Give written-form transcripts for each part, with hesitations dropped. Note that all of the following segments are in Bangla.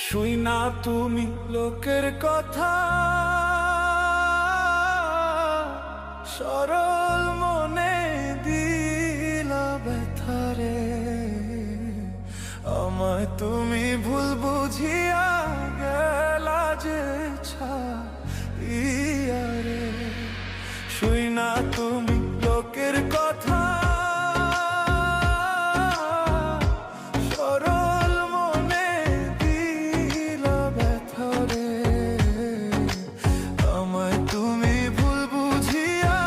শুই না তুমি লোকের কথা, সরল মনে দিলা ব্যথারে। আমায় তুমি ভুল বুঝিয়া গেলা যে ছাইয়া রে। শুই না তুমি লোকের কথা, সরল মনে দিলা ব্যথারে। আমায় তুমি ভুল বুঝিয়া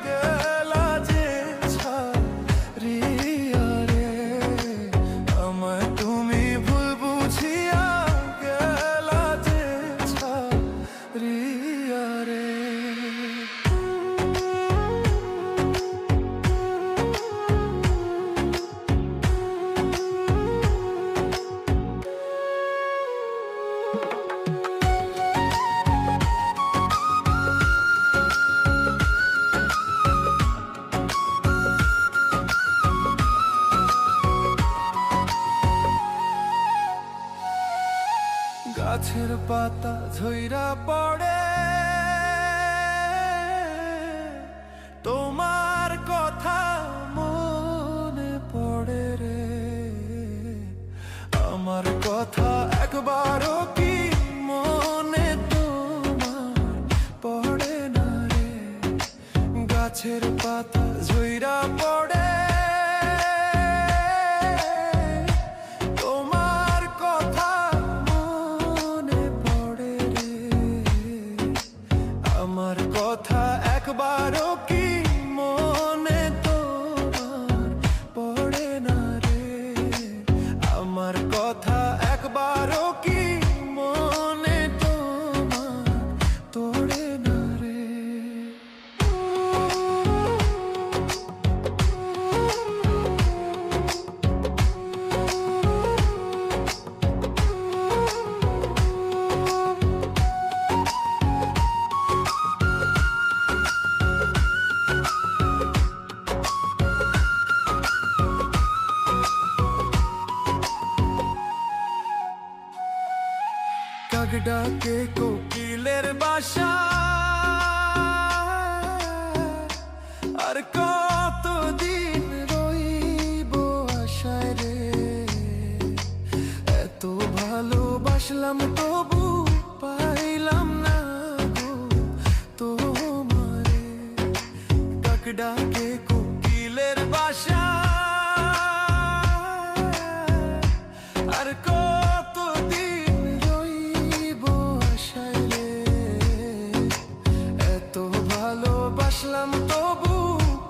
গেলা যে ছাইয়া রে। আমায় তুমি ভুল বুঝিয়া গেলা যে ছাইয়া রে। গাছের পাতা ঝইরা পড়ে, তোমার কথা মনে পড়ে রে। আমার কথা একবারও কি মনে তোমার পড়ে না রে। গাছের পাতা ঝইরা পড়ে, আমার কথা একবারও কি মনে তোমার পড়ে না রে। আমার কথা একবারও কি মনে তোমার পড়ে না রে। কাক ডাকে কোকিলের বাসা, আর কতদিন রইব আশায় রে। এত ভালোবাসলাম তবু পাইলাম না গো তোমারে। কাক ডাকে কোকিলের বাসা, আর কতদিন রইব আশায় রে। এত ভালোবাসলাম তবু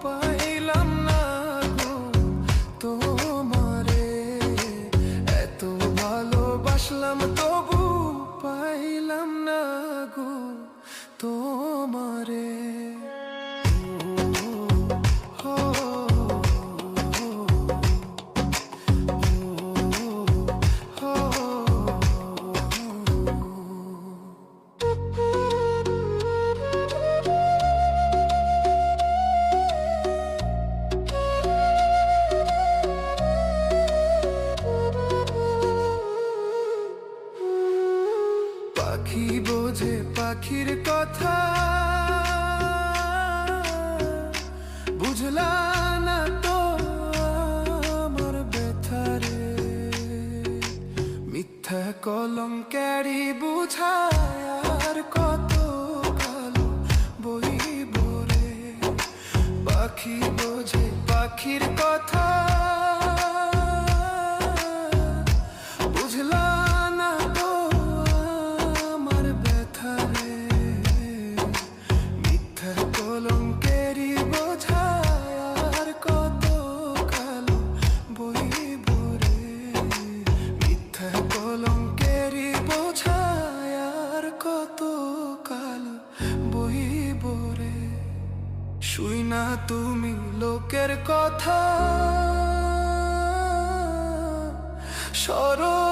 পাইলাম না গো তোমারে। এত ভালোবাসলাম তবু পাইলাম না গো তোমারে। পাখি বোঝে পাখির কথা, বুঝলা না তো আমার ব্যথারে। মিথ্যা কলঙ্কেরই বুঝায় আর কত কালো বইব রে। পাখি বোঝে পাখির কথা, বুঝলা না তো আমার ব্যথারে। মিথ্যা কলঙ্কেরই বোঝায় আর কত কালো বইব রে। মিথ্যা কলঙ্কেরই বোঝায় আর কত কালো বইব রে। শুই না তুমি লোকের কথা, সরল